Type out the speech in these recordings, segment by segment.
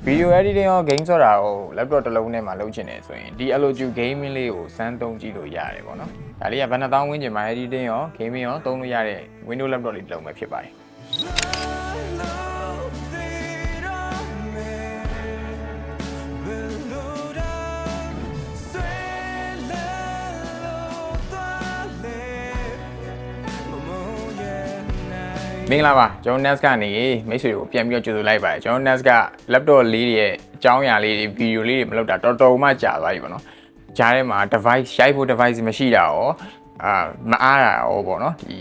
video editing ရော game ဆိုတာကို laptop တစ်လုံးနဲ့မှလုပ်ချင်တယ်ဆိုရင်ဒီ Alloju gaming လေးကိုစမ်းသုံးကြည့်လို့ရတယ်ပေါ့နော်ဒါလေးကဘယ်2000ဝန်းကျင်မှာ editing ရော gaming ရောသုံးလို့ရတဲ့ Windows laptop လေးတစ်လုံးပဲဖြစ်ပါတယ်မင်္ဂလာပါကျွန်တော် NAS ကနေမိတ်ဆွေကိုပြန်ပြီးတော့ကြိုဆိုလိုက်ပါတယ်ကျွန်တော် NAS က laptop လေးတွေရဲ့အကြောင်းအရာလေးတွေ video လေးတွေမလုပ်တာတော်တော်မှကြာသွားပြီပေါ့နော်ကြားထဲမှာ device ရိုက်ဖို့ device မရှိတာရောမအားတာရောပေါ့နော်ဒီ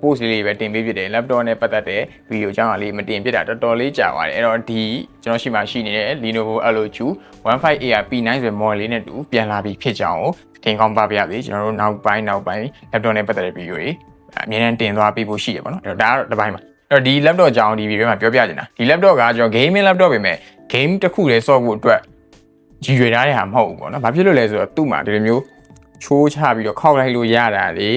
post လေးပဲတင်ပေးဖြစ်တယ် laptop နဲ့ပတ်သက်တဲ့ video အကြောင်းအရာလေးမတင်ဖြစ်တာတော်တော်လေးကြာသွားတယ်အဲ့တော့ဒီကျွန်တော်ရှိမှရှိနေတဲ့ Lenovo Alloju 15AR P9 ဆိုတဲ့ model လေးနဲ့တူပြန်လာပြီးဖြစ်ကြောင်းကိုသင်ကောင်းပါပြစေကျွန်တော်တို့နောက်ပိုင်း laptop နဲ့ပတ်သက်တဲ့ video တွေအမြဲတမ်းတင်သွားပေးဖို့ရှိရပါတော့အဲ့တော့ဒါကတော့တစ်ပိုင်းပါအဲ့တော့ဒီ laptop အကြောင်းဒီ video မှာပြောပြချင်တာဒီ laptop ကကျွန်တော် gaming laptop ပဲမဲ့ game တစ်ခုလေးဆော့ဖို့အတွက်ရည်ရွယ်ထားတဲ့ဟာမဟုတ်ဘူးပေါ့နော်ဘာဖြစ်လို့လဲဆိုတော့သူ့မှာဒီလိုမျိုးချိုးချပြီးတော့ခောက်လိုက်လို့ရတာလေ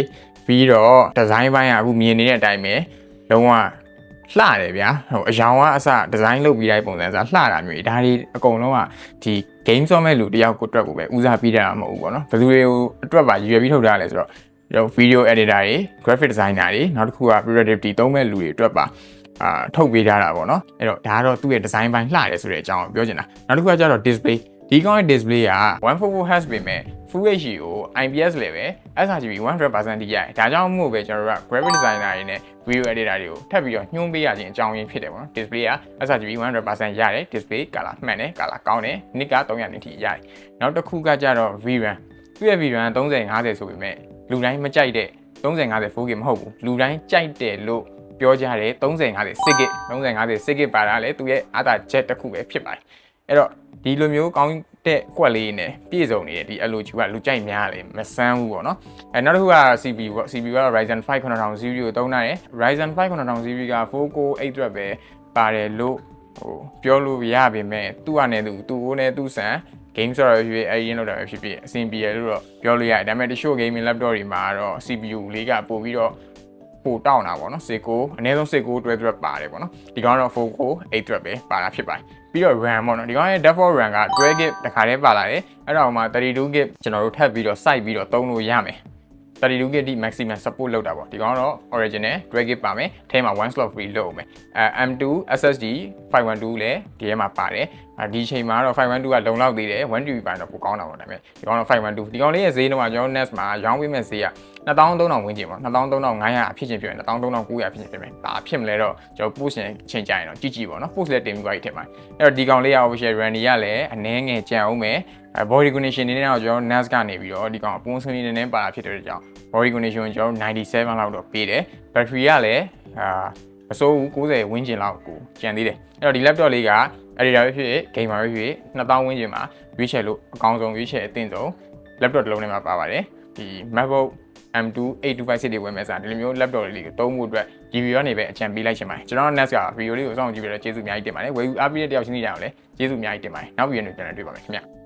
ပြီးတော့ design ဘိုင်းကအခုမြင်နေတဲ့အတိုင်းပဲလုံးဝလှတယ်ဗျာဟိုအယောင်ကအစ design လုပ်ပြီးတိုင်းပုံစံအစလှတာမျိုးဒါတွေအကုန်လုံးကဒီ game ဆော့မဲ့လူတယောက်ကိုအတွက်ကိုပဲဦးစားပေးတာမဟုတ်ဘူးပေါ့နော်ဘယ်သူတွေကိုအတွက်ပါရည်ရွယ်ပြီးထုတ်ထားလဲဆိုတော့video editor တွေ graphic designer တွေနောက်တစ်ခုက productivity သုံးမဲ့လူတွေအတွက်ပါထုတ်ပေးထားတာပေါ့နော်အဲ့တော့ဒါကတော့သူ့ရဲ့ design ဘိုင်းလှတယ်ဆိုတဲ့အကြောင်းကိုပြောချင်တာနောက်တစ်ခုကကျတော့ display ဒီကောင်းရဲ့ display က 144Hz ပဲမဲ့ Full HD ကို IPS level sRGB 100% တိရတယ်ဒါကြောင့်မို့ပဲကျွန်တော်တို့က graphic designer တွေနဲ့ video editor တွေကိုထပ်ပြီးတော့ညွှန်းပေးရခြင်းအကြောင်းရင်းဖြစ်တယ်ပေါ့နော် display က sRGB 100% ရတယ် display color မှန်တယ် color ကောင်းတယ် nit က300 nit ထိရတယ်နောက်တစ်ခုကကျတော့ VRAM သူ့ရဲ့ VRAM 3050ဆိုပေမဲ့လူတိုင်းမကြိုက်တဲ့3050 4K မဟုတ်ဘူးလူတိုင်းကြိုက်တယ်လို့ပြောကြတယ်3050 6GB 3050 6GB ပါတာလေသူရဲ့အားသာချက်တစ်ခုပဲဖြစ်ပါတယ်အဲ့တော့ဒီလိုမျိုးကောင်းတဲ့ကွက်လေးနဲ့ပြည့်စုံနေတဲ့ဒီ Alloju ကလူကြိုက်များတယ်မဆန်းဘူးပေါ့နော်အဲနောက်တစ်ခုက CPU ပေါ့ CPU ကတော့ Ryzen 5 9000 series ကိုသုံးထားတယ် Ryzen 5 9000 series က 4-core 8 thread ပဲပါတယ်လို့ဟိုပြောလို့ရပါမယ်သူ့အနေနဲ့သူ့ကိုနဲ့သူ့ဆန်game ဆိုတော့ဖြစ်အဲ့ရင်းလောက်တာပဲဖြစ်ဖြစ်အဆင်ပြေလို့တော့ပြောလို့ရတယ်ဒါပေမဲ့တချို့ gaming laptop တွေမှာတော့ CPU လေးကပို့ပြီးတော့ပို့တောင်းတာပေါ့နော်6-coreအနည်းဆုံး6-core 12 thread ပါတယ်ပေါ့နော်ဒီကောင်တော့ 4-core 8 thread ပဲပါတာဖြစ်ပါတယ်ပြီးတော့ RAM ပေါ့နော်ဒီကောင်ရဲ့ default RAM က 12GB တခါတည်းပါလာတယ်အဲ့တော့မှ 32GB ကျွန်တော်တို့ထပ်ပြီးတော့ site ပြီးတော့သုံးလို့ရမယ် 32GB ဒီ maximum support လုပ်တာပေါ့ဒီကောင်တော့ original 12GB ပါမယ်အဲမှာ one slot free လုပ်မယ်M2 SSD 512လည်းဒီထဲမှာပါတယ်ဒီချိန်မှာတော့512ကလုံလောက်သေးတယ် 1TB ပါတော့ပိုကောင်းတာပေါ့ဒါပေမဲ့ဒီကောင်တော့512ဒီကောင်လေးရဲ့ဈေးတော့ကျွန်တော် NAS မှာရောင်းပေးမဲ့ဈေးက2300ဝန်းကျင်ပေါ့2300 500အဖြစ်ချင်းပြောရင်2300 900အဖြစ်ချင်းပြောမယ်ဒါဖြစ်မလဲတော့ကျွန်တော် post ချိန်ကြရင်တော့ကြည့်ပေါ့နော် post လည်းတင်ပြီးပါပြီထင်ပါတယ်အဲ့တော့ဒီကောင်လေးက official runny ကလည်းအနည်းငယ်ကြံအောင်မယ်body condition နေနဲ့တော့ကျွန်တော် NAS ကနေပြီးတော့ဒီကောင်အပွန်းစင်းလေးနည်းပါတာဖြစ်တဲ့ကြောင့် body condition ကိုကျွန်တော်97လောက်တော့ပေးတယ် battery ကလည်းမစိုးဘူး90ဝန်းကျင်လောက်ကိုကျန်သေးတယ်အဲ့တော့ဒီ laptop လေးက editor ပဲဖြစ်ဖြစ် gamer ပဲဖြစ်ဖြစ်2000ဝန်းကျင်မှာရွေးချယ်လို့အကောင်းဆုံးရွေးချယ်အသင့်ဆုံး laptop တစ်လုံးထဲမှာပါပါတယ်ဒီ MacBook M2 8256တွေဝယ်မယ်ဆိုတာဒီလိုမျိုး laptop လေးကိုသုံးဖို့အတွက် GPU ကနေပဲအကြံပေးလိုက်ချင်ပါတယ်ကျွန်တော် NAS က video လေးကိုစောင့်ကြည့်ပြီးတော့ကျေးဇူးအများကြီးတင်ပါတယ်ဝယ်ယူအားပေးတဲ့တယောက်ချင်းစီတိုင်းကိုလည်းကျေးဇူးအများကြီးတင်ပါတယ်နောက်ဗီဒီယိုနဲ့ပြန်လည်တွေ့ပါမယ်ခင်ဗျ